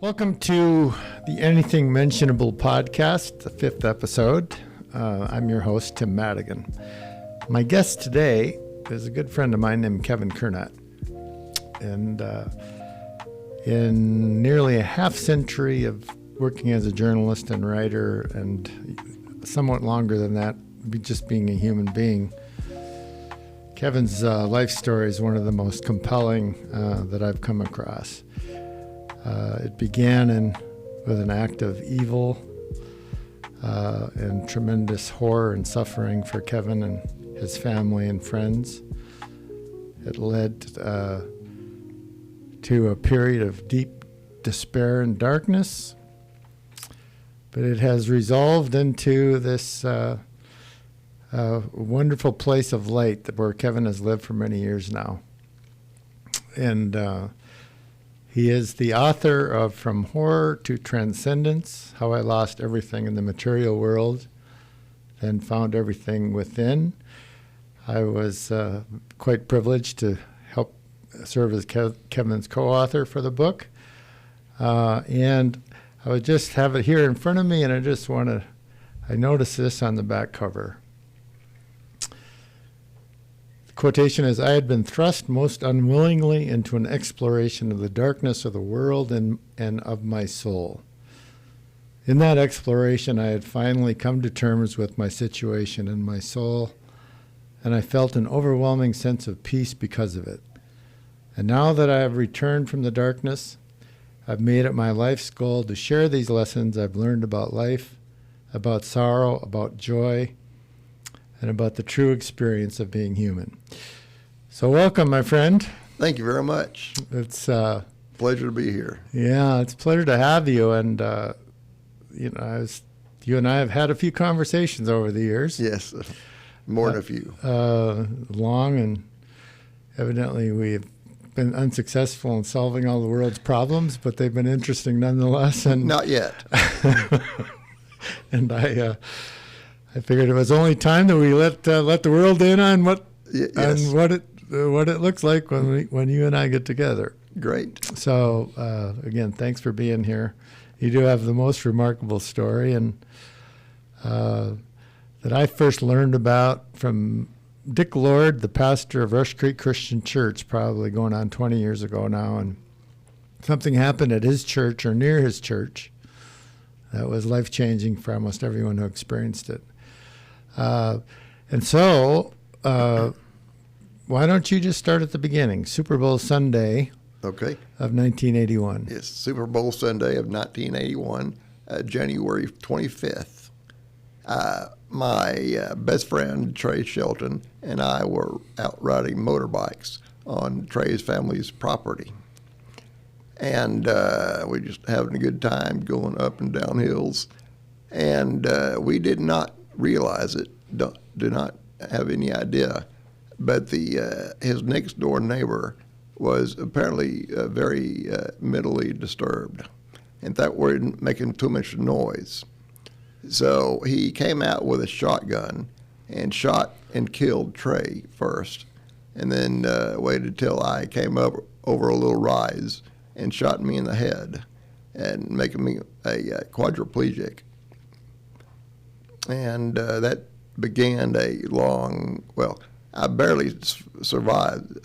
Welcome to the Anything Mentionable podcast, the 5th episode. I'm your host, Tim Madigan. My guest today is a good friend of mine named Kevin Curnutt. And in nearly a half century of working as a journalist and writer, and somewhat longer than that, just being a human being, Kevin's life story is one of the most compelling that I've come across. It began with an act of evil and tremendous horror and suffering for Kevin and his family and friends. It led to a period of deep despair and darkness, but it has resolved into this wonderful place of light where Kevin has lived for many years now. And he is the author of From Horror to Transcendence, How I Lost Everything in the Material World, then Found Everything Within. I was quite privileged to help serve as Kevin's co-author for the book. And I would just have it here in front of me, and I noticed this on the back cover. Quotation is, "I had been thrust most unwillingly into an exploration of the darkness of the world and of my soul. In that exploration, I had finally come to terms with my situation and my soul, and I felt an overwhelming sense of peace because of it. And now that I have returned from the darkness, I've made it my life's goal to share these lessons I've learned about life, about sorrow, about joy, and about the true experience of being human." So welcome, my friend. Thank you very much. It's pleasure to be here. Yeah, it's a pleasure to have you. And you and I have had a few conversations over the years. Yes, more than a few. Long, and evidently we've been unsuccessful in solving all the world's problems, but they've been interesting nonetheless. And not yet. And I figured it was only time that we let the world in on what it looks like when you and I get together. Great. So again, thanks for being here. You do have the most remarkable story, and that I first learned about from Dick Lord, the pastor of Rush Creek Christian Church, probably going on 20 years ago now, and something happened at his church or near his church that was life-changing for almost everyone who experienced it. And so, why don't you just start at the beginning? Super Bowl Sunday of 1981. Yes, Super Bowl Sunday of 1981, January 25th. My best friend, Trey Shelton, and I were out riding motorbikes on Trey's family's property. And we just having a good time going up and down hills. And we did not realize it, do not have any idea, but his next door neighbor was apparently very mentally disturbed, and that weren't making too much noise. So he came out with a shotgun and shot and killed Trey first, and then waited till I came up over a little rise and shot me in the head and making me a quadriplegic. And that began a long, I barely survived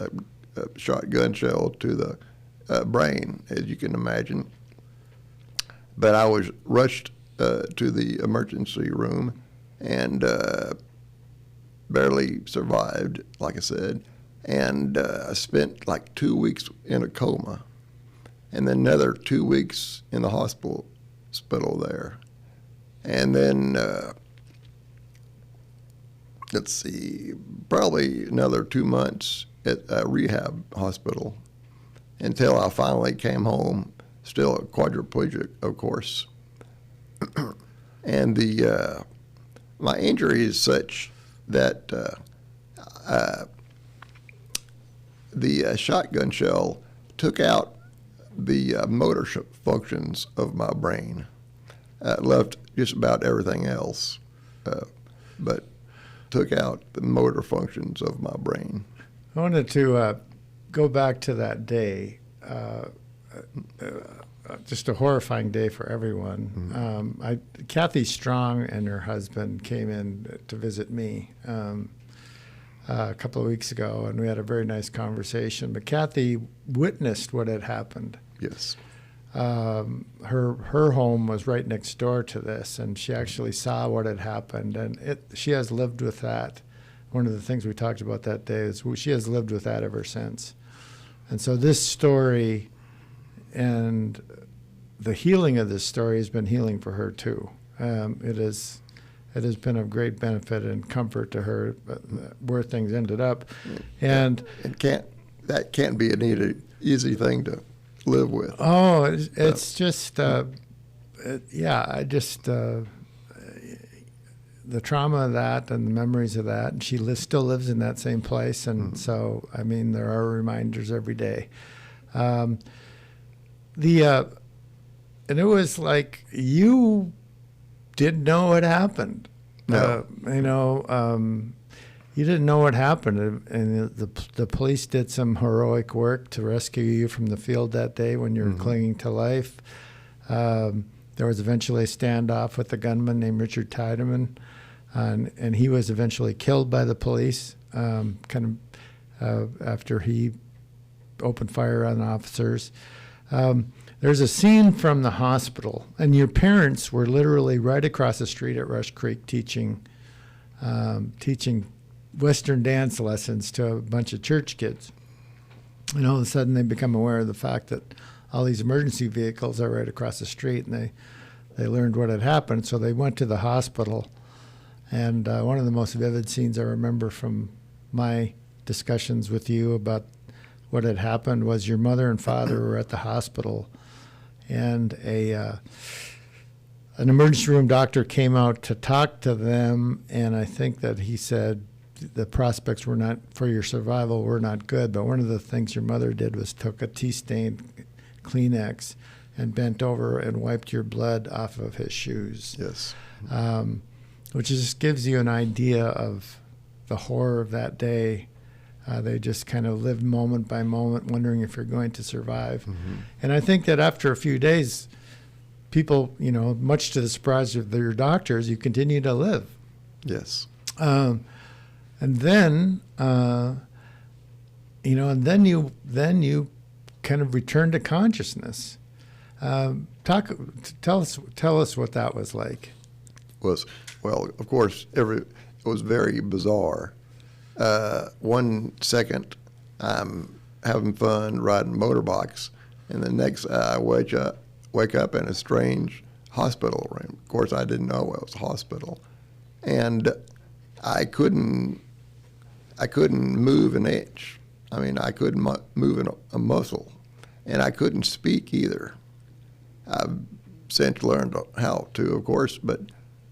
a shotgun shell to the brain, as you can imagine. But I was rushed to the emergency room and barely survived, like I said. And I spent like 2 weeks in a coma, and then another 2 weeks in the hospital there. And then probably another 2 months at a rehab hospital until I finally came home, still a quadriplegic, of course. And my injury is such that the shotgun shell took out the motor functions of my brain, left just about everything else, but took out the motor functions of my brain. I wanted to go back to that day. just a horrifying day for everyone. Kathy Strong and her husband came in to visit me a couple of weeks ago, and we had a very nice conversation. But Kathy witnessed what had happened. Yes. Her home was right next door to this, and she actually saw what had happened, and she has lived with that. One of the things we talked about that day is she has lived with that ever since. And so this story and the healing of this story has been healing for her too. It has been of great benefit and comfort to her where things ended up, and that can't be an easy thing to live with. Oh, it's just the trauma of that and the memories of that. And she still lives in that same place, and so I mean there are reminders every day. And it was like you didn't know what happened. No. You didn't know what happened, and the police did some heroic work to rescue you from the field that day when you were clinging to life. There was eventually a standoff with a gunman named Richard Tiedemann, and he was eventually killed by the police after he opened fire on officers. There's a scene from the hospital, and your parents were literally right across the street at Rush Creek teaching Western dance lessons to a bunch of church kids. And all of a sudden they become aware of the fact that all these emergency vehicles are right across the street, and they learned what had happened. So they went to the hospital, and one of the most vivid scenes I remember from my discussions with you about what had happened was your mother and father were at the hospital, and an emergency room doctor came out to talk to them, and I think that he said the prospects were not for your survival were not good. But one of the things your mother did was took a tea-stained Kleenex and bent over and wiped your blood off of his shoes. Yes. Which just gives you an idea of the horror of that day. They just kind of lived moment by moment, wondering if you're going to survive. And I think that after a few days, people, much to the surprise of your doctors, you continue to live. Yes. And then, you kind of return to consciousness. Tell us what that was like. Well, of course, it was very bizarre. 1 second, I'm having fun riding motorbikes, and the next I wake up in a strange hospital room. Of course, I didn't know it was a hospital, and I couldn't move an inch. I mean, I couldn't move a muscle, and I couldn't speak either. I've since learned how to, of course, but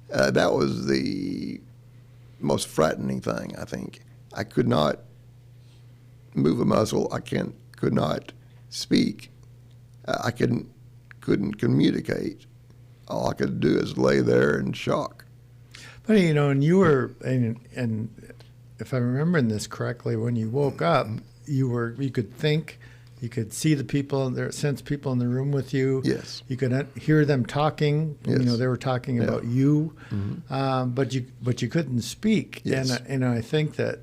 that was the most frightening thing, I think. I could not move a muscle. I could not speak. I couldn't communicate. All I could do is lay there in shock. But and you were, and if I'm remembering this correctly, when you woke up, you could think, you could see the people, sense people in the room with you. Yes. You could hear them talking. Yes. They were talking about you, but you couldn't speak. Yes. And I think that,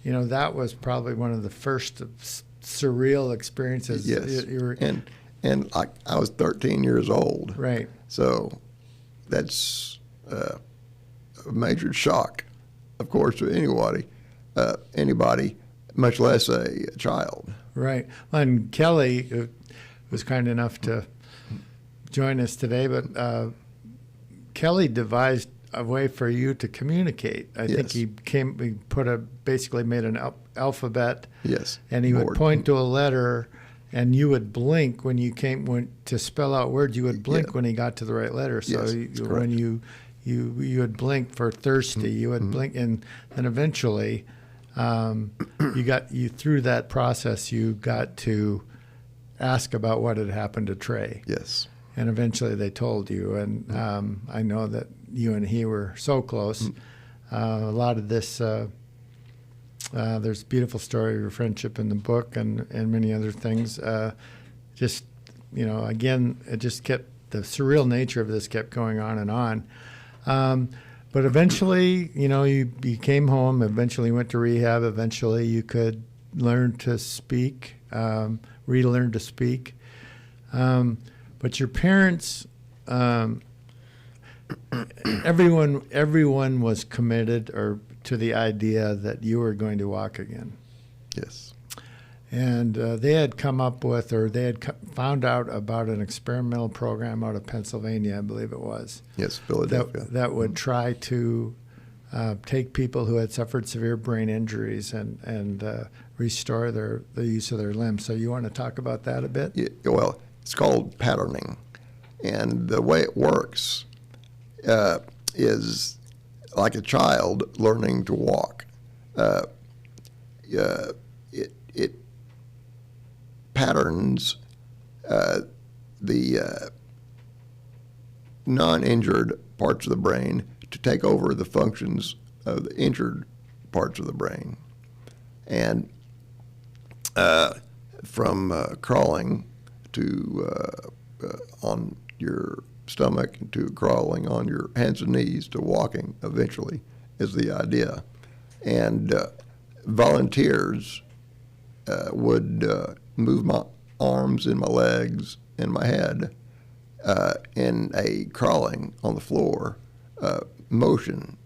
that was probably one of the first surreal experiences. Yes. And I was 13 years old. Right. So that's a major shock, of course, to anybody, much less a child. Right. And Kelly was kind enough to join us today, but Kelly devised a way for you to communicate. I think he basically made an alphabet. Yes. And he would point to a letter, and you would blink when you to spell out words. You would blink when he got to the right letter. So when you would blink for thirsty, you would blink, and then eventually, through that process, you got to ask about what had happened to Trey. Yes. And eventually they told you, and I know that you and he were so close. A lot of this, there's a beautiful story of your friendship in the book, and many other things. Just again, it just kept, the surreal nature of this kept going on and on. But eventually, you came home, eventually went to rehab, eventually you could learn to speak, relearn to speak. But your parents, everyone was committed to the idea that you were going to walk again. Yes. And they had come up with, or they had found out about an experimental program out of Pennsylvania, I believe it was. Yes, Philadelphia. That would try to take people who had suffered severe brain injuries and restore the use of their limbs. So you want to talk about that a bit? Yeah, well, it's called patterning. And the way it works is like a child learning to walk. It patterns the non-injured parts of the brain to take over the functions of the injured parts of the brain. And from crawling to on your stomach to crawling on your hands and knees to walking eventually is the idea. And volunteers would move my arms and my legs and my head in a crawling on the floor motion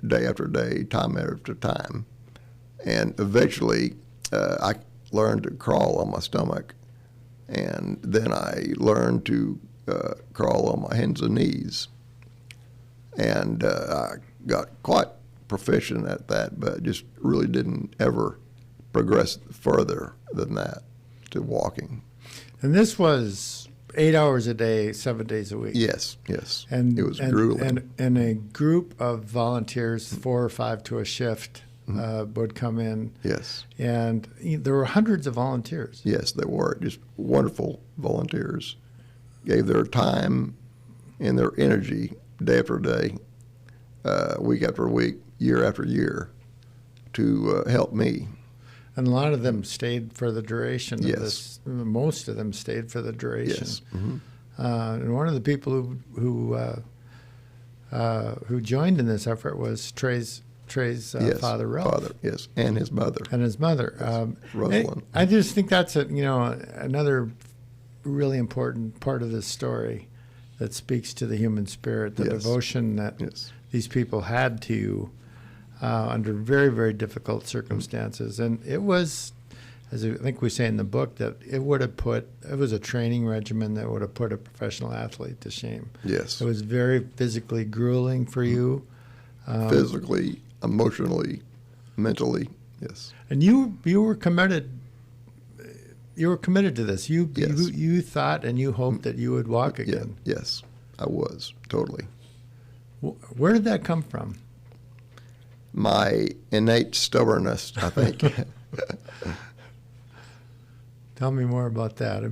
day after day, time after time. And eventually I learned to crawl on my stomach, and then I learned to crawl on my hands and knees. And I got quite proficient at that, but just really didn't ever progress further than that to walking. And this was 8 hours a day, 7 days a week. Yes. And it was grueling. And a group of volunteers, 4 or 5 to a shift, would come in. Yes. And there were hundreds of volunteers. Yes, there were. Just wonderful volunteers. Gave their time and their energy day after day, week after week, year after year, to help me. And a lot of them stayed for the duration of Yes. this. Most of them stayed for the duration. Yes. Mm-hmm. And one of the people who joined in this effort was Trey's Yes, father, Ralph. Father, yes, and his mother. And his mother. Yes, Rosalind. I just think that's another really important part of this story that speaks to the human spirit, the Yes. devotion that Yes. these people had to you under very, very difficult circumstances. And it was, as I think we say in the book, that it was a training regimen that would have put a professional athlete to shame. Yes. It was very physically grueling for you. Physically, emotionally, mentally, yes. And you were committed. You were committed to this. You thought and you hoped that you would walk again. Yeah, yes, I was, totally. Where did that come from? My innate stubbornness, I think. Tell me more about that.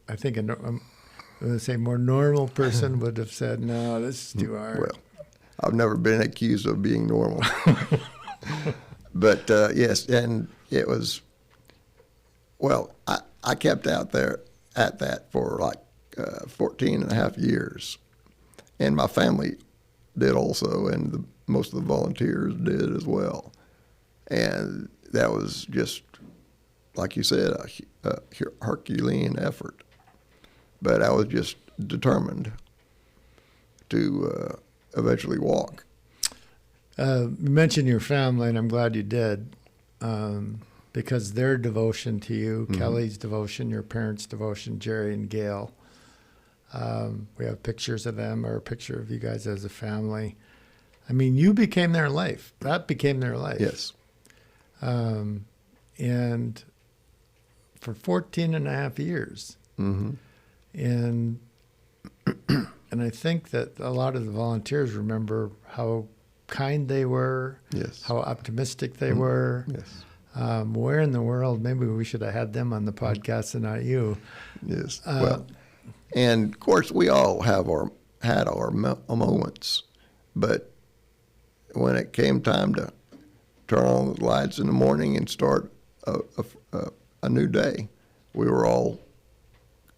I think I'm going to say more normal person would have said, no, this is too hard. Well, I've never been accused of being normal. But yes, and it was, well, I kept out there at that for like 14 and a half years. And my family did also, and most of the volunteers did as well. And that was just, like you said, a Herculean effort. But I was just determined to eventually walk. You mentioned your family, and I'm glad you did, because their devotion to you, Kelly's devotion, your parents' devotion, Jerry and Gail. We have pictures of them, or a picture of you guys as a family. I mean, you became their life. That became their life. Yes. And for 14 and a half years. Mm-hmm. And I think that a lot of the volunteers remember how kind they were, Yes. how optimistic they were. Yes. Where in the world, maybe we should have had them on the podcast and not you. Yes. Well, and of course we all had our moments, but when it came time to turn on the lights in the morning and start a new day, we were all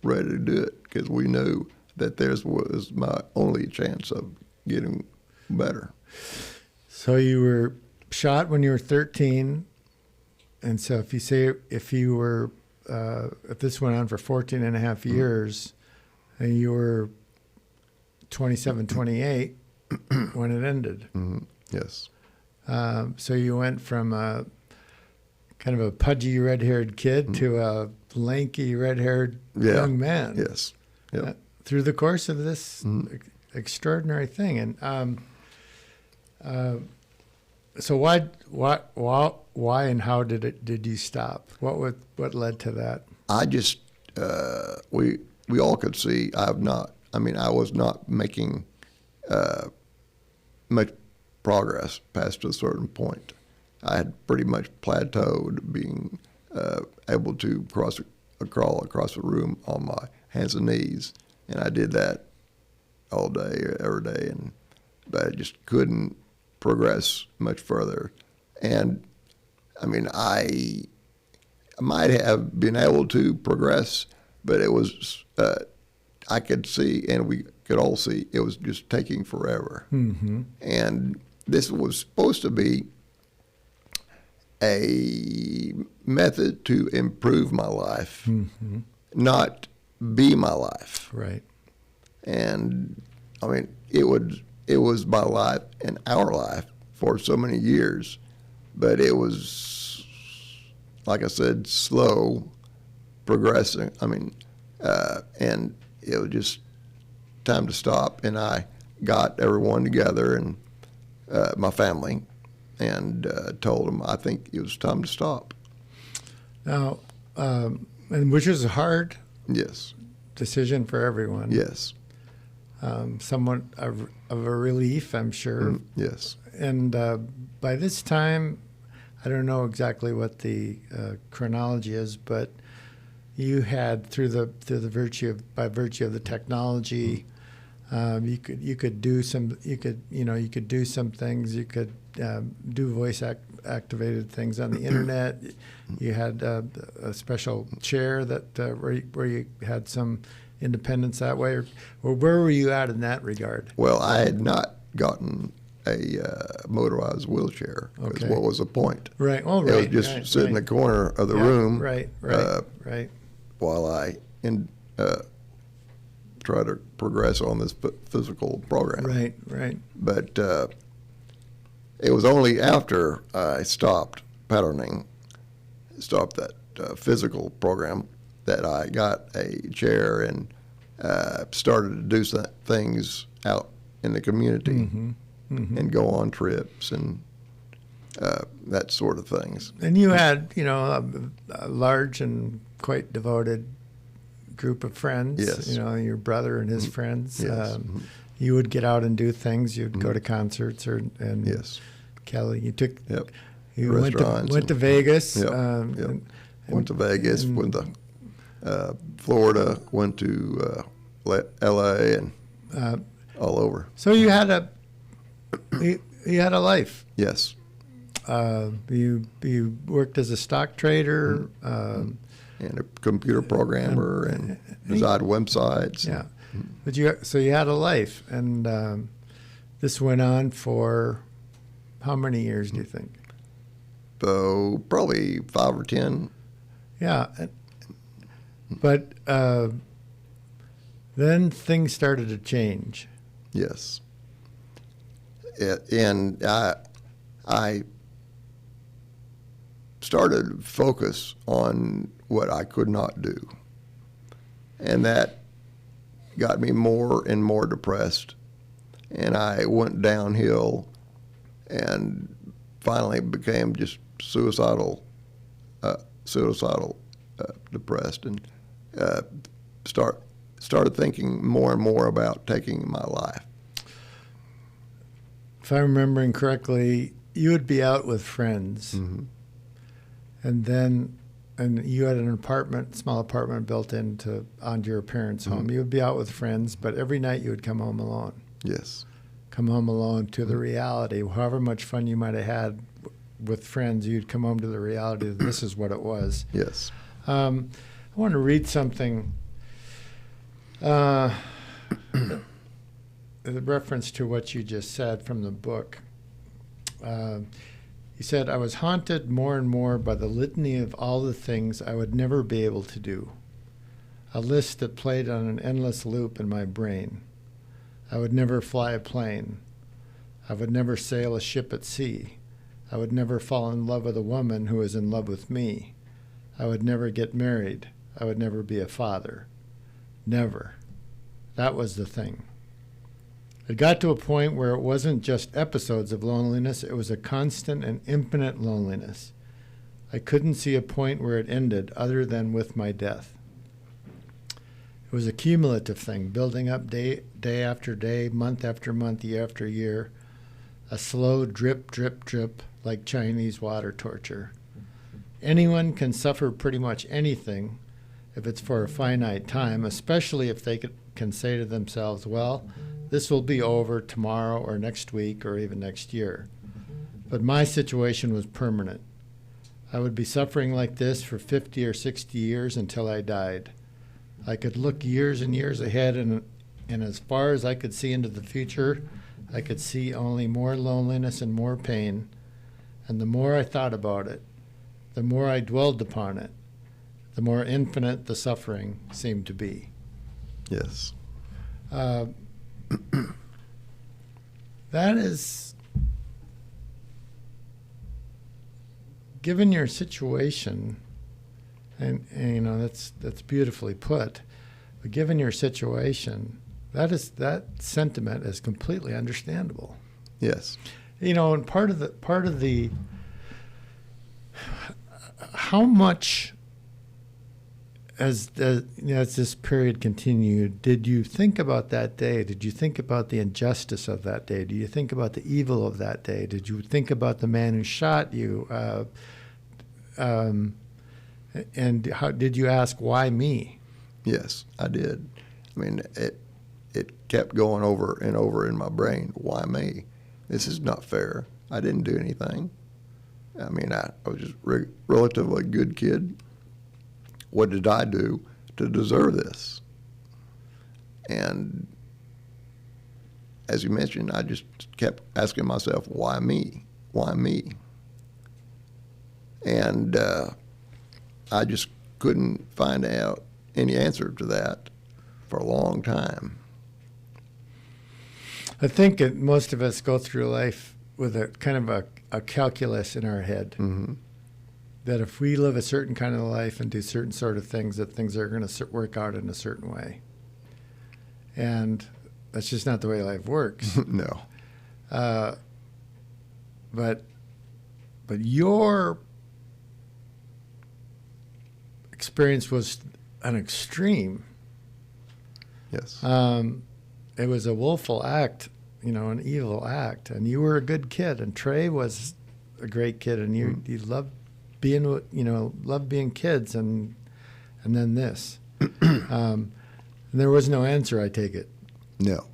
ready to do it because we knew that theirs was my only chance of getting better. So you were shot when you were 13, and so if this went on for 14 and a half years, and you were 27, 28 when it ended. Mm-hmm. Yes. So you went from a kind of a pudgy red-haired kid to a lanky red-haired young man. Yes. Yep. Through the course of this extraordinary thing, and so why and how did you stop? What led to that? I just we all could see I was not making much progress past a certain point. I had pretty much plateaued, being able to crawl across a room on my hands and knees, and I did that all day, every day, but I just couldn't progress much further. And I mean, I might have been able to progress, but it was I could see, and we could all see, it was just taking forever. Mm-hmm. And this was supposed to be a method to improve my life, Mm-hmm. not be my life. Right. And I mean, it was my life and our life for so many years, but it was, like I said, slow progressing. I mean, and it was just time to stop. And I got everyone together and my family, and told them I think it was time to stop. Now, and which is a hard Yes. decision for everyone. Yes. Somewhat of a relief, I'm sure. Yes. And by this time, I don't know exactly what the chronology is, but you had by virtue of the technology, you could do some things. You could do voice activated things on the internet. You had a special chair that where you had some independence that way, or where were you at in that regard? Well, I had not gotten a motorized wheelchair. Okay. Is what was the point? Right. Oh, It right. was just sit in the corner of the room. Right. While I try to progress on this physical program. Right. But it was only after I stopped patterning, stopped that physical program, that I got a chair and started to do some things out in the community, Mm-hmm. Mm-hmm. and go on trips and that sort of things. And you had, a large and quite devoted group of friends. Yes. Your brother and his friends. Yes. You would get out and do things. You'd go to concerts, and Yes. Kelly, you Yep. went to Vegas. Yep. Went to Vegas, went to Florida, went to L.A. and all over. So you had a life. Yes. You worked as a stock trader. And a computer programmer and designed websites. Yeah, but you had a life, and this went on for how many years do you think? So probably 5 or 10. Yeah, but then things started to change. Yes. And I started to focus on what I could not do. And that got me more and more depressed. And I went downhill and finally became just suicidal depressed, and started thinking more and more about taking my life. If I'm remembering correctly, you would be out with friends, Mm-hmm. and you had an small apartment built onto your parents' home. Mm-hmm. You would be out with friends, but every night you would come home alone. Yes. Come home alone to the reality. However much fun you might have had with friends, you'd come home to the reality that this is what it was. Yes. I want to read something in reference to what you just said from the book. He said, I was haunted more and more by the litany of all the things I would never be able to do, a list that played on an endless loop in my brain. I would never fly a plane. I would never sail a ship at sea. I would never fall in love with a woman who is in love with me. I would never get married. I would never be a father. Never. That was the thing. It got to a point where it wasn't just episodes of loneliness, it was a constant and infinite loneliness. I couldn't see a point where it ended other than with my death. It was a cumulative thing, building up day after day, month after month, year after year, a slow drip, drip, drip, like Chinese water torture. Anyone can suffer pretty much anything if it's for a finite time, especially if they can say to themselves, well, this will be over tomorrow or next week or even next year. But my situation was permanent. I would be suffering like this for 50 or 60 years until I died. I could look years and years ahead, and as far as I could see into the future, I could see only more loneliness and more pain. And the more I thought about it, the more I dwelled upon it, the more infinite the suffering seemed to be. Yes. That is, given your situation, and you know that's beautifully put, but given your situation, that sentiment is completely understandable. Yes. You know, and part of the how much as this period continued, did you think about that day? Did you think about the injustice of that day? Do you think about the evil of that day? Did you think about the man who shot you? And how did you ask, why me? Yes, I did. I mean, it kept going over and over in my brain. Why me? This is not fair. I didn't do anything. I mean, I was just relatively good kid. What did I do to deserve this? And as you mentioned, I just kept asking myself, why me? Why me? And I just couldn't find out any answer to that for a long time. I think most of us go through life with a kind of a calculus in our head. Mm-hmm. That if we live a certain kind of life and do certain sort of things, that things are going to work out in a certain way. And that's just not the way life works. No. But your experience was an extreme. Yes. It was a willful act, you know, an evil act. And you were a good kid, and Trey was a great kid, and you loved being kids, and then this. And there was no answer, I take it. No,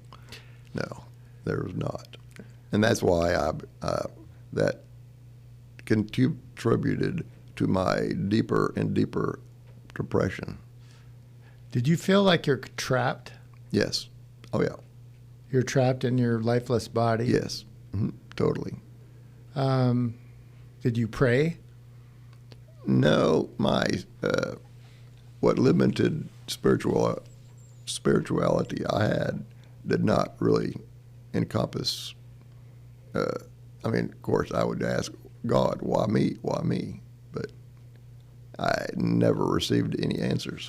there was not. And that's why that contributed to my deeper and deeper depression. Did you feel like you're trapped? Yes. Oh, yeah. You're trapped in your lifeless body? Yes, totally. Did you pray? No, my what limited spirituality I had did not really encompass. I mean, of course, I would ask God, why me? Why me? But I never received any answers,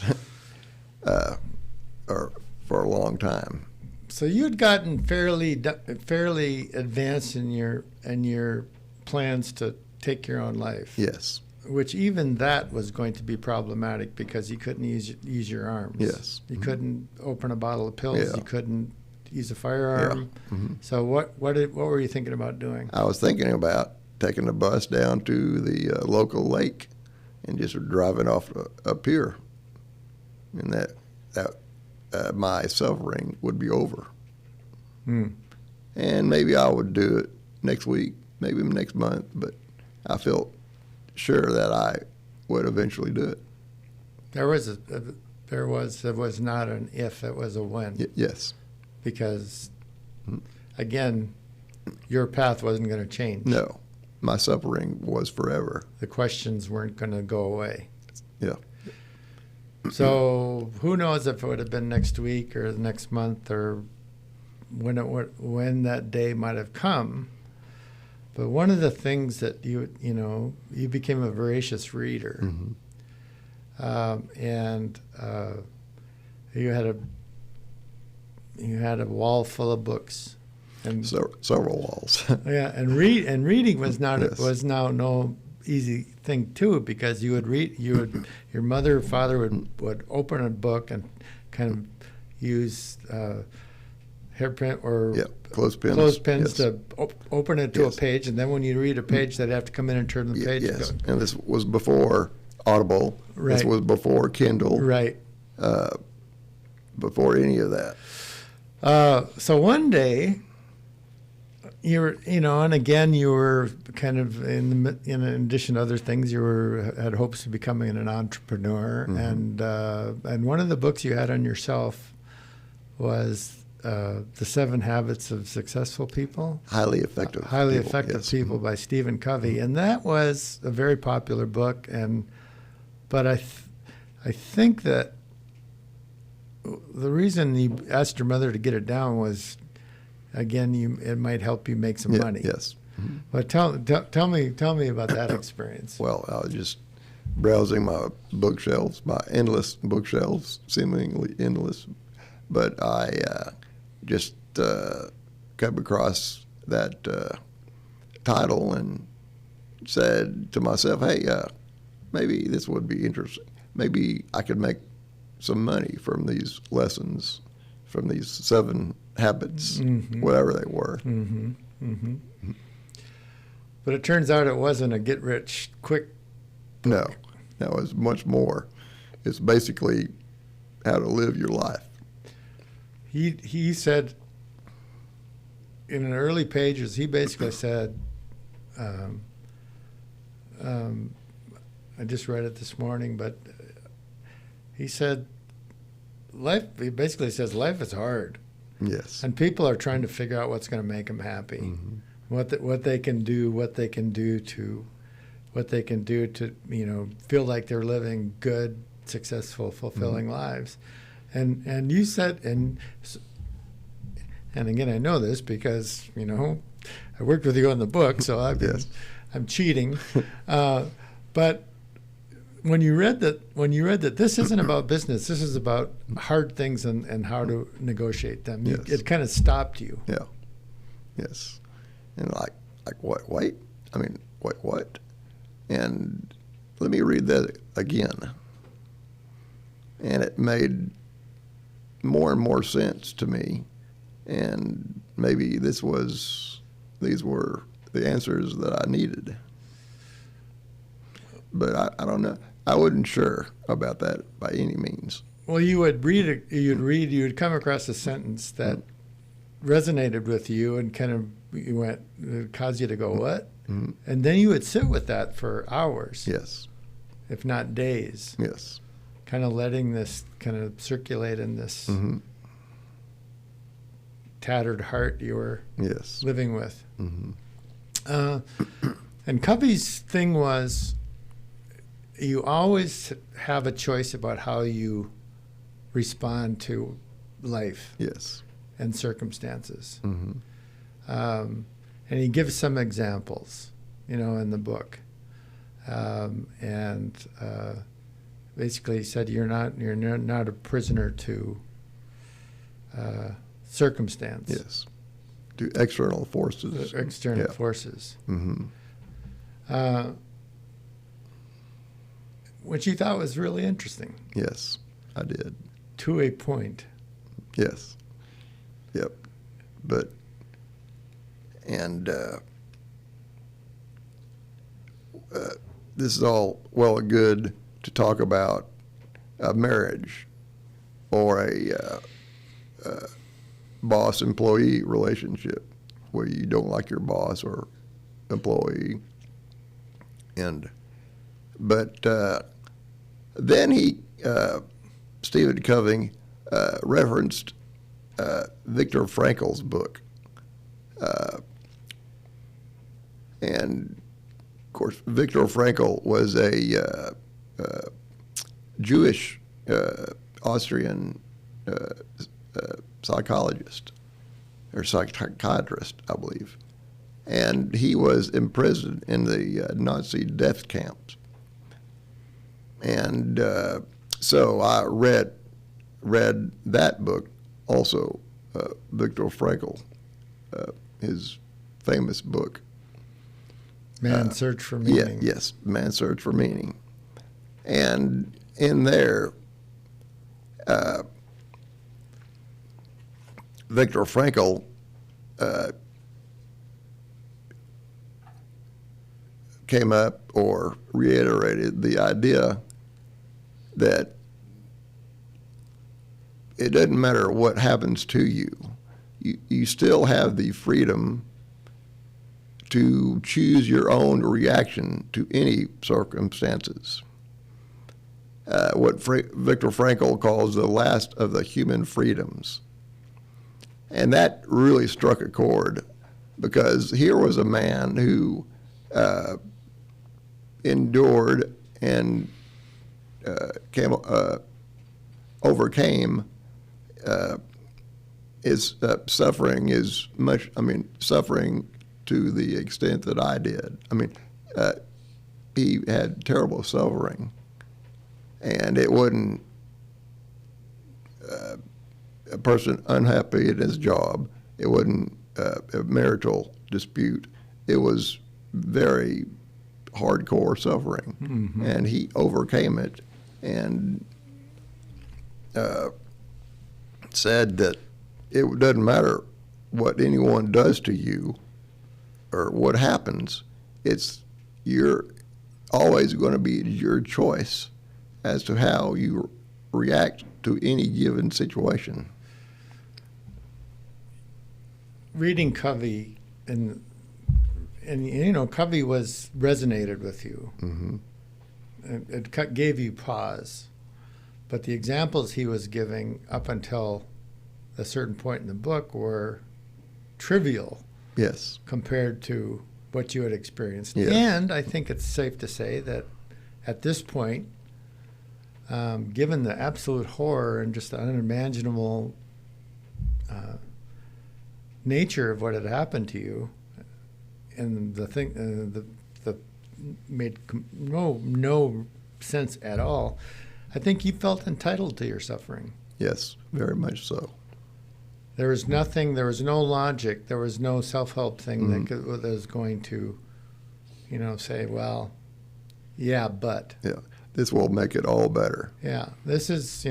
or for a long time. So you'd gotten fairly advanced in your plans to take your own life. Yes. Which even that was going to be problematic because you couldn't use your arms. Yes. You couldn't open a bottle of pills. Yeah. You couldn't use a firearm. Yeah. Mm-hmm. So what were you thinking about doing? I was thinking about taking the bus down to the local lake and just driving off a pier, and that my suffering would be over. And maybe I would do it next week, maybe next month, but I felt sure that I would eventually do it. There was not an if, it was a when. Yes. Because, again, your path wasn't going to change. No, my suffering was forever. The questions weren't going to go away. Yeah. So who knows if it would have been next week or the next month or when that day might have come. But one of the things that you became a voracious reader, and you had a wall full of books, and several walls. Yeah, and reading was not Yes. was now no easy thing too, because your mother or father would open a book and kind of use hairpin or clothespins yes. to open it to Yes. a page, and then when you read a page, they'd have to come in and turn the page. Yes, And go. and this was before Audible. Right. This was before Kindle. Right. Before any of that. So one day, and again, you were kind of in addition to other things, had hopes of becoming an entrepreneur, and one of the books you had on your shelf was The 7 Habits of Successful People. Highly effective Effective People by Stephen Covey, and that was a very popular book. But I think that the reason you asked your mother to get it down was, again, it might help you make some money. Yes. But tell me about that experience. Well, I was just browsing my bookshelves, my endless bookshelves, seemingly endless, but I just came across that title and said to myself, hey, maybe this would be interesting. Maybe I could make some money from these lessons, from these 7 habits, whatever they were. But it turns out it wasn't a get-rich-quick No, it was much more. It's basically how to live your life. He said in an early pages, he basically said, I just read it this morning, but he said, he basically says life is hard. Yes. And people are trying to figure out what's going to make them happy, what they can do to feel like they're living good, successful, fulfilling lives. And you said, and again, I know this because I worked with you on the book, so I'm cheating. But when you read that this isn't about business, this is about hard things and how to negotiate them. Yes. It kind of stopped you. Yeah. Yes. And like what? Wait. I mean, wait, what? And let me read that again. And it made more and more sense to me. And maybe these were the answers that I needed. But I don't know. I wasn't sure about that by any means. Well, you would you'd come across a sentence that resonated with you and kind of it caused you to go, what? And then you would sit with that for hours. Yes. If not days. Yes. Kind of letting this kind of circulate in this tattered heart you were living with. And Covey's thing was, you always have a choice about how you respond to life and circumstances. And he gives some examples, in the book. Basically he said you're not a prisoner to circumstance. Yes. To external forces. Forces. Which you thought was really interesting. Yes, I did. To a point. Yes. Yep. But, and this is all well and good to talk about a marriage or a boss-employee relationship where you don't like your boss or employee. But Then Stephen Covey, referenced Viktor Frankl's book. And, of course, Viktor Frankl was a Jewish Austrian psychologist or psychiatrist, I believe. And he was imprisoned in the Nazi death camps. And so I read that book also, Viktor Frankl, his famous book. Man's Search for Meaning. Yes, Man's Search for Meaning. And in there, Viktor Frankl came up or reiterated the idea that it doesn't matter what happens to you. You still have the freedom to choose your own reaction to any circumstances. What Viktor Frankl calls the last of the human freedoms. And that really struck a chord, because here was a man who endured and overcame his suffering suffering to the extent that I did. He had terrible suffering, and it wasn't a person unhappy at his job. It wasn't a marital dispute. It was very hardcore suffering, Mm-hmm. and he overcame it and said that it doesn't matter what anyone does to you or what happens. You're always going to be your choice as to how you react to any given situation. Reading Covey, and Covey resonated with you. Mm-hmm. It gave you pause. But the examples he was giving up until a certain point in the book were trivial. Yes. Compared to what you had experienced. Yes. And I think it's safe to say that at this point, given the absolute horror and just the unimaginable nature of what had happened to you, and the thing the made no sense at all, I think you felt entitled to your suffering. Yes, very much so. There was nothing, there was no logic, there was no self-help thing that was going to, say, well, yeah, but. Yeah, this will make it all better. Yeah, this is,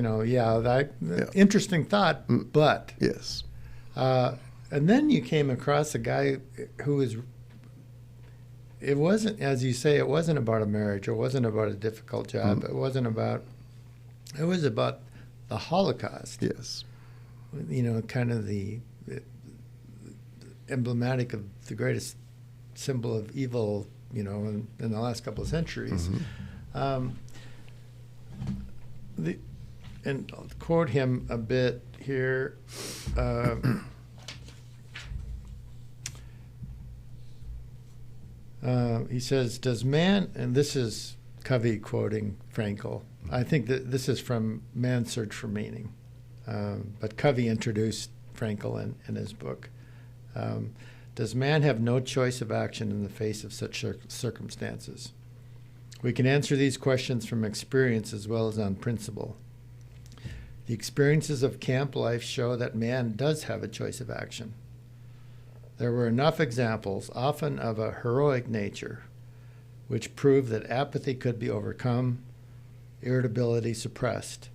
interesting thought, but. Yes. And then you came across a guy who was, it wasn't, as you say, it wasn't about a marriage, it wasn't about a difficult job, it was about the Holocaust. Yes. Kind of the emblematic of the greatest symbol of evil, in the last couple of centuries. Mm-hmm. And I'll quote him a bit here. He says, "Does man," and this is Covey quoting Frankl. I think that this is from Man's Search for Meaning. But Covey introduced Frankl in his book. Does man have no choice of action in the face of such circumstances? We can answer these questions from experience as well as on principle. The experiences of camp life show that man does have a choice of action. There were enough examples, often of a heroic nature, which prove that apathy could be overcome, irritability suppressed.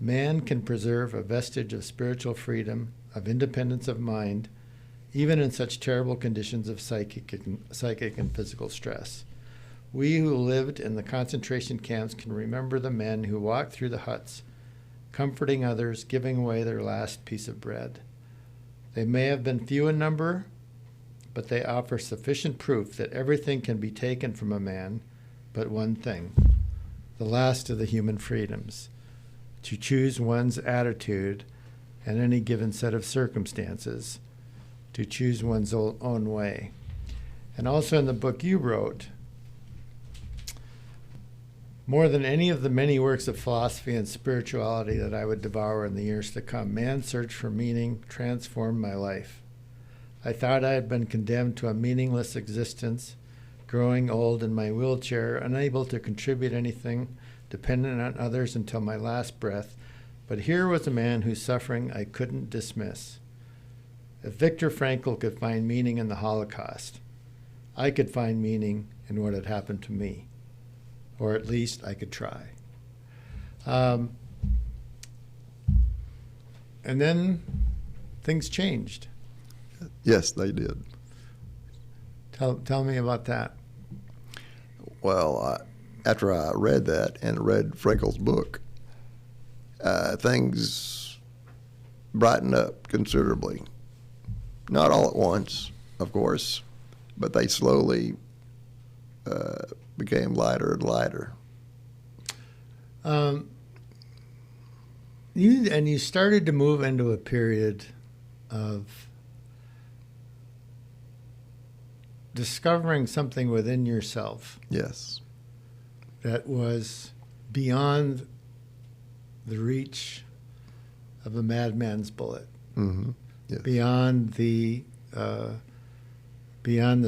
Man can preserve a vestige of spiritual freedom, of independence of mind, even in such terrible conditions of psychic and physical stress. We who lived in the concentration camps can remember the men who walked through the huts, comforting others, giving away their last piece of bread. They may have been few in number, but they offer sufficient proof that everything can be taken from a man but one thing, the last of the human freedoms, to choose one's attitude in any given set of circumstances, to choose one's own way. And also in the book you wrote, more than any of the many works of philosophy and spirituality that I would devour in the years to come, man's search for meaning transformed my life. I thought I had been condemned to a meaningless existence, growing old in my wheelchair, unable to contribute anything, dependent on others until my last breath. But here was a man whose suffering I couldn't dismiss. If Viktor Frankl could find meaning in the Holocaust, I could find meaning in what had happened to me. Or at least I could try. And then things changed. Yes, they did. Tell me about that. Well, after I read that and read Frankl's book, things brightened up considerably. Not all at once, of course, but they slowly became lighter and lighter. You started to move into a period of discovering something within yourself. Yes. That was beyond the reach of a madman's bullet. Mm-hmm. Yes. Beyond the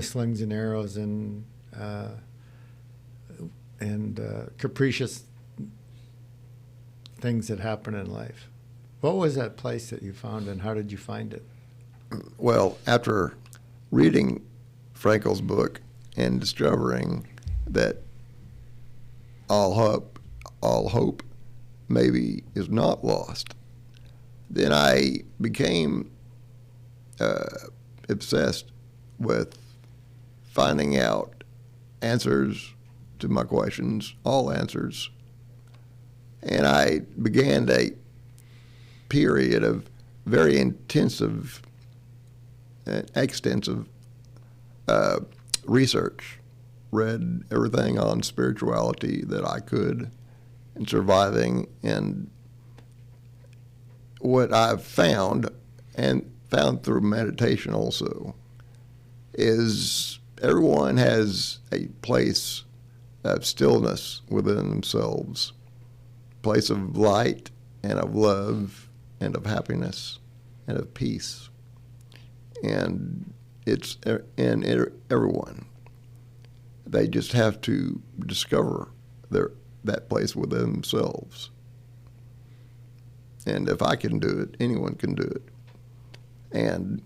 slings and arrows and capricious things that happen in life. What was that place that you found, and how did you find it? Well, after reading Frankl's book and discovering that all hope maybe is not lost, then I became obsessed with finding out answers to my questions, all answers. And I began a period of very intensive and extensive research. Read everything on spirituality that I could and surviving. And what I've found, and found through meditation also, is everyone has a place of stillness within themselves, place of light and of love and of happiness and of peace. And it's in everyone. They just have to discover that place within themselves. And if I can do it, anyone can do it. And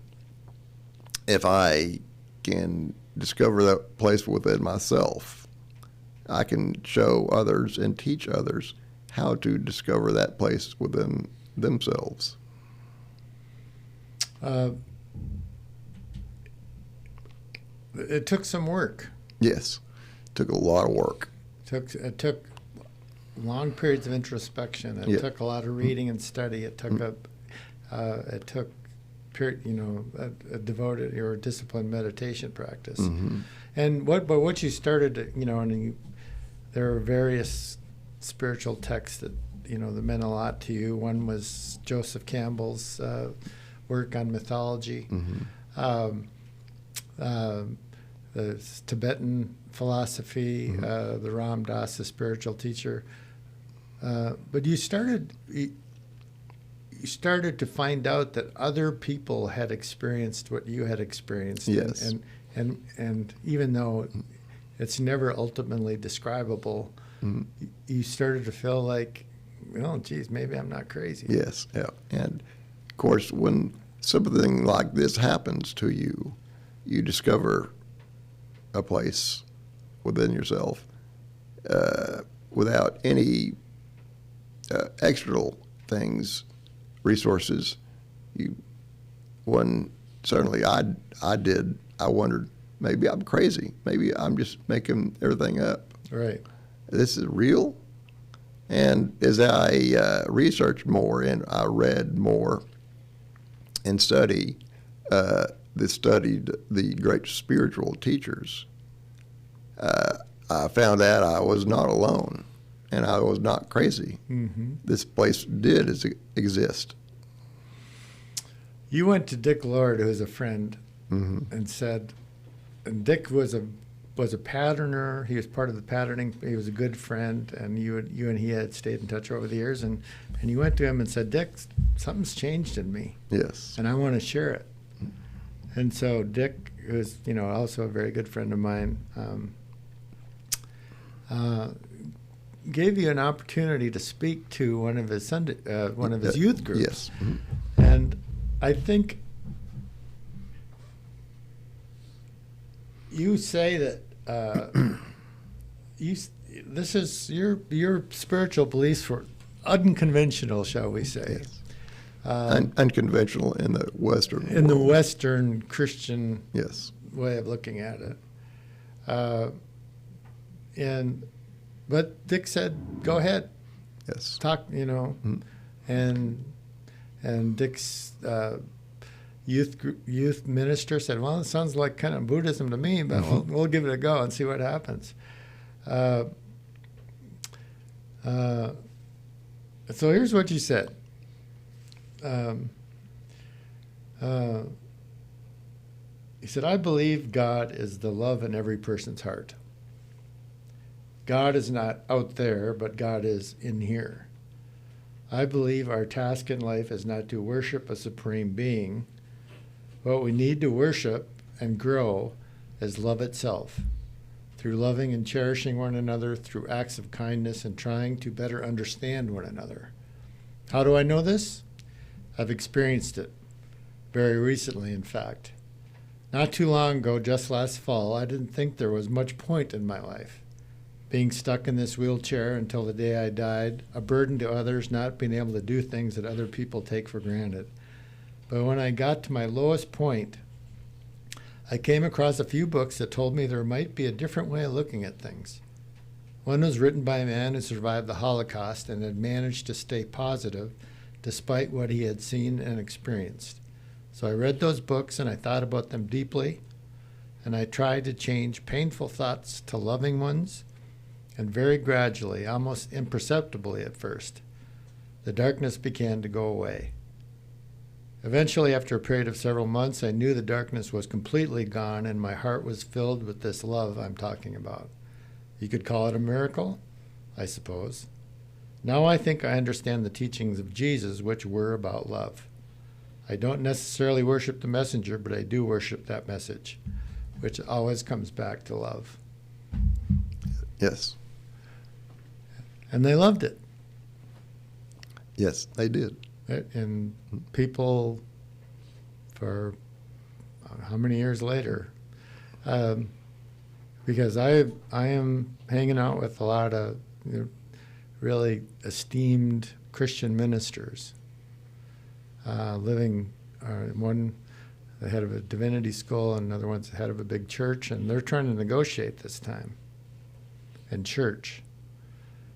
if I can discover that place within myself, I can show others and teach others how to discover that place within themselves. It took some work. Yes, it took a lot of work. It took long periods of introspection. It took a lot of reading and study. It took a devoted or disciplined meditation practice. Mm-hmm. And what you started to, there are various spiritual texts that that meant a lot to you. One was Joseph Campbell's work on mythology. Mm-hmm. The Tibetan philosophy, mm-hmm. the Ram Dass, the spiritual teacher. But you started to find out that other people had experienced what you had experienced. Yes. And even though it's never ultimately describable, mm-hmm. you started to feel like, geez, maybe I'm not crazy. Yes, yeah. And of course, when something like this happens to you, you discover a place within yourself without any external things, resources. Certainly I did. I wondered, maybe I'm crazy. Maybe I'm just making everything up. Right. This is real. And as I researched more and I read more and studied the great spiritual teachers, I found out I was not alone. and I was not crazy. Mm-hmm. This place did exist. You went to Dick Lord, who was a friend, Mm-hmm. and said, and Dick was a patterner. He was part of the patterning. He was a good friend, and you and he had stayed in touch over the years. And you went to him and said, Dick, something's changed in me, Yes. and I want to share it. And so Dick, who's also a very good friend of mine, gave you an opportunity to speak to one of his youth groups. Yes. Mm-hmm. And I think you say that this is your spiritual beliefs were unconventional, shall we say? Yes. Unconventional in the Western world. In the Western Christian Yes. way of looking at it. But Dick said, "Go ahead, Yes. talk." Mm-hmm. And Dick's youth minister said, "Well, it sounds like kind of Buddhism to me, but we'll give it a go and see what happens." So here's what you said. He said, "I believe God is the love in every person's heart. God is not out there, but God is in here. I believe our task in life is not to worship a supreme being. What we need to worship and grow is love itself, through loving and cherishing one another, through acts of kindness and trying to better understand one another. How do I know this? I've experienced it, very recently, in fact. Not too long ago, just last fall, I didn't think there was much point in my life. Being stuck in this wheelchair until the day I died, a burden to others, not being able to do things that other people take for granted. But when I got to my lowest point, I came across a few books that told me there might be a different way of looking at things. One was written by a man who survived the Holocaust and had managed to stay positive despite what he had seen and experienced. So I read those books and I thought about them deeply, and I tried to change painful thoughts to loving ones, and very gradually, almost imperceptibly at first, the darkness began to go away. Eventually, after a period of several months, I knew the darkness was completely gone and my heart was filled with this love I'm talking about. You could call it a miracle, I suppose. Now I think I understand the teachings of Jesus, which were about love. I don't necessarily worship the messenger, but I do worship that message, which always comes back to love." Yes. And they loved it. Yes, they did. And people, for how many years later, because I am hanging out with a lot of really esteemed Christian ministers, living, one the head of a divinity school and another one's the head of a big church, and they're trying to negotiate this time in church.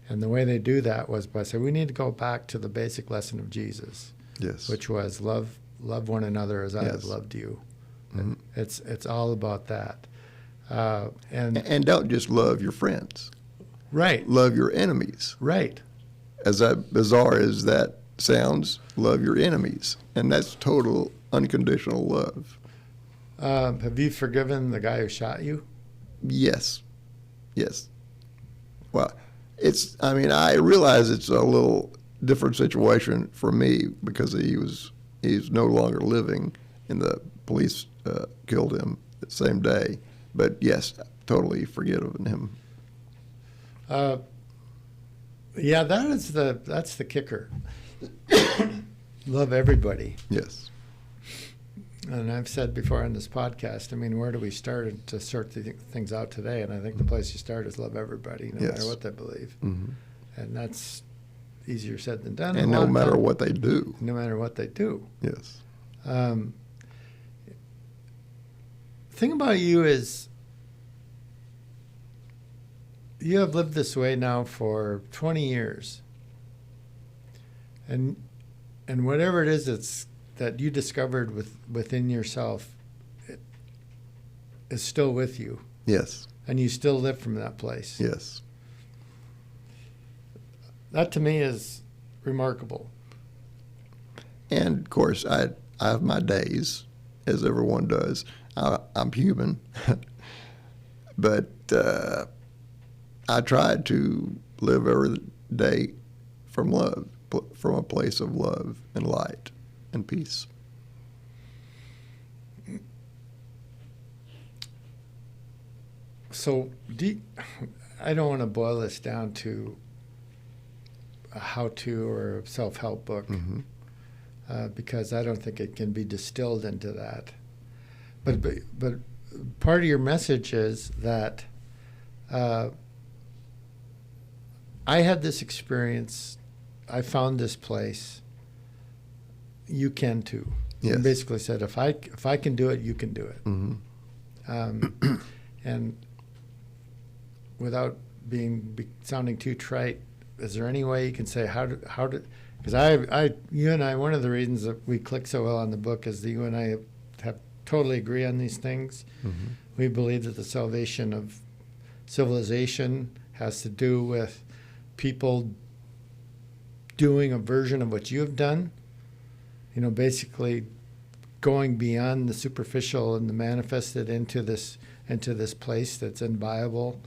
And the way they do that was by saying, we need to go back to the basic lesson of Jesus, Yes. which was love one another as I have Yes. loved you. Mm-hmm. It's all about that. And don't just love your friends. Right. Love your enemies. Right. As bizarre as that sounds, love your enemies. And that's total unconditional love. Have you forgiven the guy who shot you? Yes. Yes. Well, I realize it's a little different situation for me because he's no longer living and the police killed him the same day. But yes, totally forgiven him. Yeah, that's the kicker. Love everybody. Yes. And I've said before on this podcast, where do we start to sort things out today? And I think the place you start is love everybody, no matter what they believe. Mm-hmm. And that's easier said than done. And no matter what they do. No matter what they do. Yes. The thing about you is you have lived this way now for 20 years. And whatever it is that you discovered within yourself, it is still with you. Yes. And you still live from that place. Yes. that to me is remarkable. And of course, I have my days, as everyone does. I'm human, but I try to live every day from love, from a place of love and light and peace. So I don't want to boil this down to a how-to or a self-help book, because I don't think it can be distilled into that. But part of your message is that I had this experience. I found this place. You can too. Yes. You basically said, if I can do it, you can do it. Mm-hmm. And without sounding too trite, is there any way you can say how to? Because you and I, one of the reasons that we click so well on the book is that you and I have totally agree on these things. Mm-hmm. We believe that the salvation of civilization has to do with people doing a version of what you have done. You know, basically going beyond the superficial and the manifested into this place that's inviolable,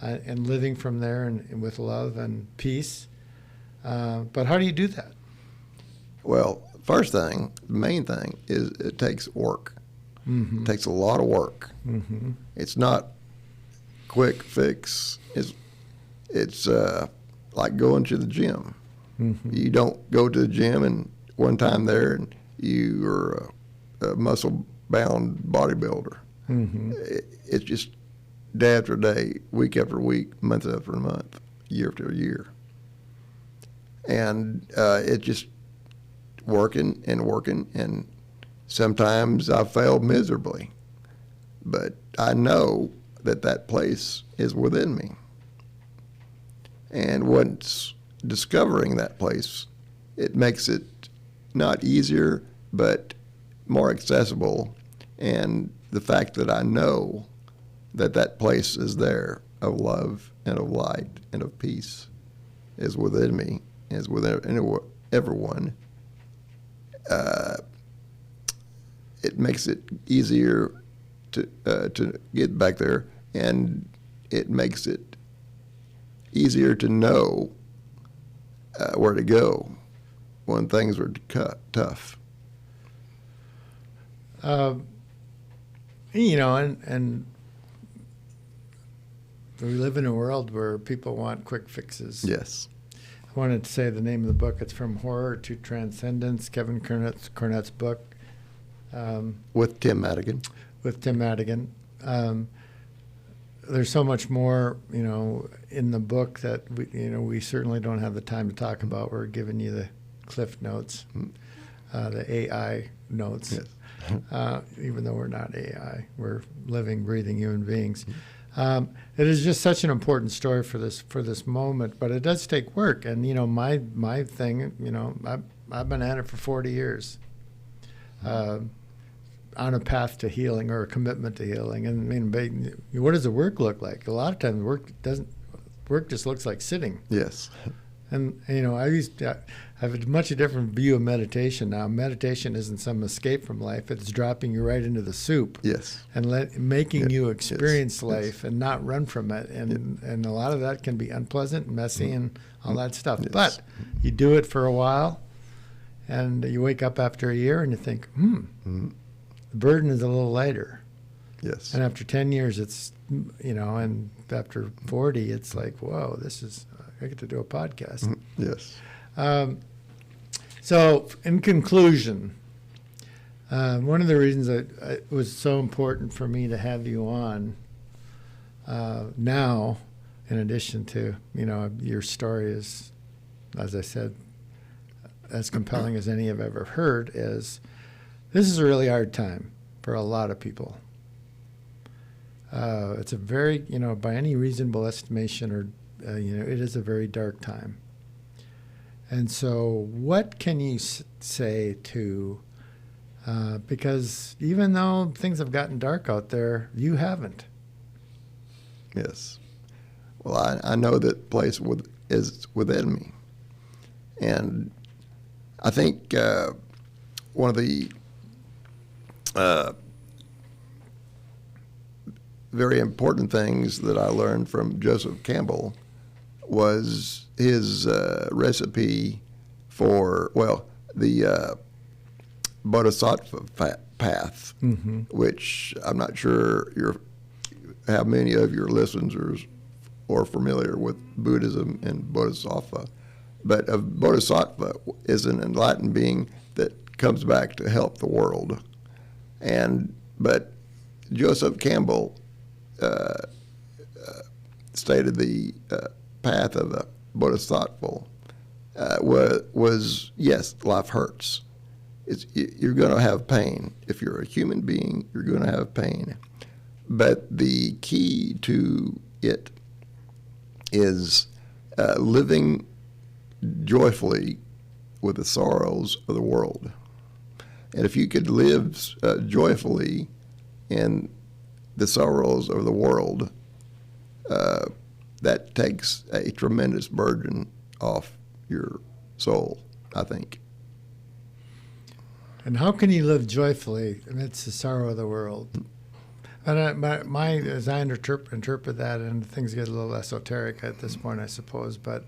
and living from there and with love and peace. But how do you do that? Well, first thing, the main thing is it takes work. Mm-hmm. It takes a lot of work. Mm-hmm. It's not quick fix. It's like going to the gym. Mm-hmm. You don't go to the gym and one time there and you are a muscle-bound bodybuilder. Mm-hmm. It's just day after day, week after week, month after month, year after year. And it's just working, and sometimes I failed miserably. But I know that place is within me. And once discovering that place, it makes it not easier, but more accessible. And the fact that I know that place is there, of love and of light and of peace, is within me, is within everyone. It makes it easier to get back there, and it makes it easier to know where to go when things are tough. You know, and we live in a world where people want quick fixes. Yes. I wanted to say the name of the book. It's From Horror to Transcendence, Kevin Curnutt's book. With Tim Madigan. With Tim Madigan. There's so much more, you know, in the book that we certainly don't have the time to talk about. We're giving you the cliff notes, the AI notes. Yes. Even though we're not AI, we're living, breathing human beings. It is just such an important story for this moment, but it does take work. And you know, my thing, you know, I've been at it for 40 years, on a path to healing or a commitment to healing. And I mean, what does the work look like? A lot of times, work just looks like sitting. Yes. And you know, I have a much different view of meditation now. Meditation isn't some escape from life; it's dropping you right into the soup. Yes. And making you experience yes. life and not run from it. And a lot of that can be unpleasant, messy, and all that stuff. Yes. But you do it for a while, and you wake up after a year and you think, the burden is a little lighter. Yes. And after 10 years, it's, you know, and after 40, it's like, whoa, I get to do a podcast. Yes. So, in conclusion, one of the reasons that it was so important for me to have you on now, in addition to, you know, your story is, as I said, as compelling as any I've ever heard, is this is a really hard time for a lot of people. It's a very, you know, by any reasonable estimation, or you know, it is a very dark time. And so, what can you say to? Because even though things have gotten dark out there, you haven't. Yes. Well, I know that place is within me. And I think one of the very important things that I learned from Joseph Campbell was his recipe for, the Bodhisattva path, which I'm not sure how many of your listeners are familiar with Buddhism and Bodhisattva. But a Bodhisattva is an enlightened being that comes back to help the world. But Joseph Campbell stated the path of a Bodhisattva was yes, life hurts. You're going to have pain. If you're a human being, you're going to have pain. But the key to it is living joyfully with the sorrows of the world. And if you could live joyfully in the sorrows of the world, that takes a tremendous burden off your soul, I think. And how can you live joyfully amidst the sorrow of the world? And as I interpret that, and things get a little esoteric at this point, I suppose, but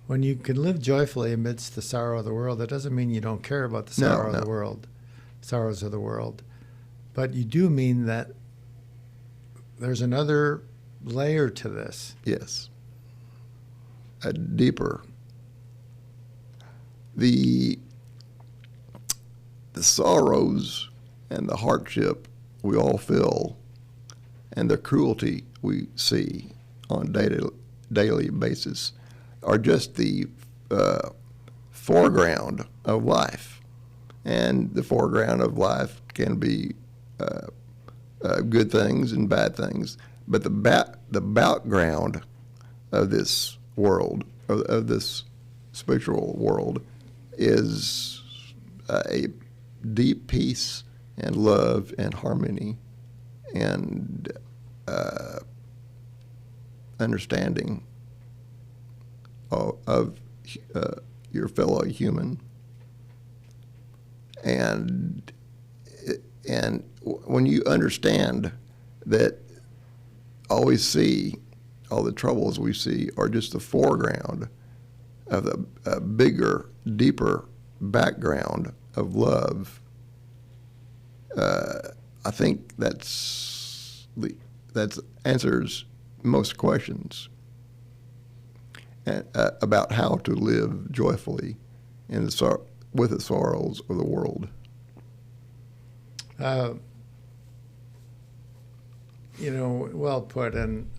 when you can live joyfully amidst the sorrow of the world, that doesn't mean you don't care about the sorrows of the world. But you do mean that there's another layer to this. Yes. A deeper. The sorrows and the hardship we all feel and the cruelty we see on a daily basis are just the foreground of life. And the foreground of life can be good things and bad things. But the background of this world, of this spiritual world, is a deep peace and love and harmony and understanding of your fellow human. And when you understand that all the troubles we see are just the foreground of a bigger, deeper background of love, I think that answers most questions about how to live joyfully with the sorrows of the world. Well put, and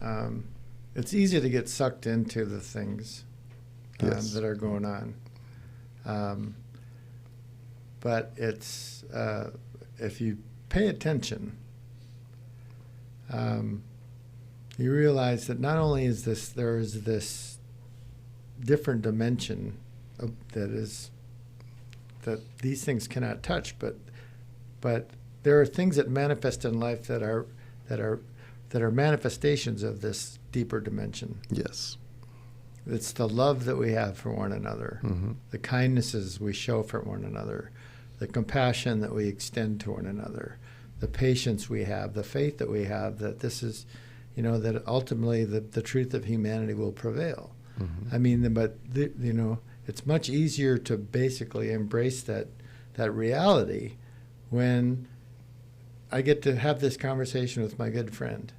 it's easy to get sucked into the things that are going on. But it's if you pay attention, you realize that not only is there is this different dimension that these things cannot touch, but there are things that manifest in life that are manifestations of this deeper dimension. Yes. It's the love that we have for one another, the kindnesses we show for one another, the compassion that we extend to one another, the patience we have, the faith that we have that this is, that ultimately the truth of humanity will prevail. I mean, it's much easier to basically embrace that reality when I get to have this conversation with my good friend,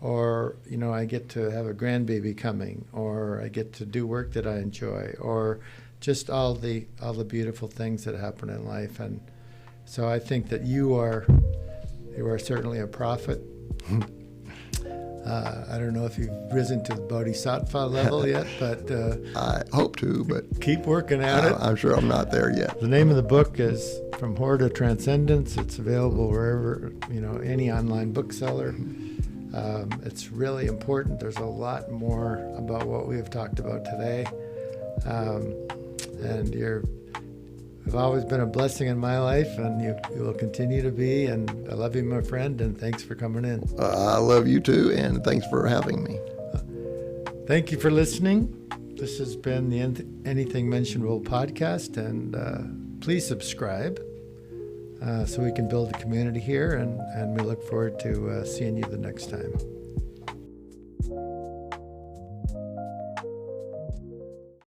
or I get to have a grandbaby coming, or I get to do work that I enjoy, or just all the beautiful things that happen in life. And so I think that you are certainly a prophet. I don't know if you've risen to the bodhisattva level yet, but I hope to, but keep working at it. I'm sure I'm not there yet. The name of the book is From Horror to Transcendence. It's available wherever, any online bookseller. It's really important. There's a lot more about what we have talked about today. And you've always been a blessing in my life, and you will continue to be. And I love you, my friend, and thanks for coming in. I love you too, and thanks for having me. Thank you for listening. This has been the Anything Mentionable podcast, and please subscribe so we can build a community here, and we look forward to seeing you the next time.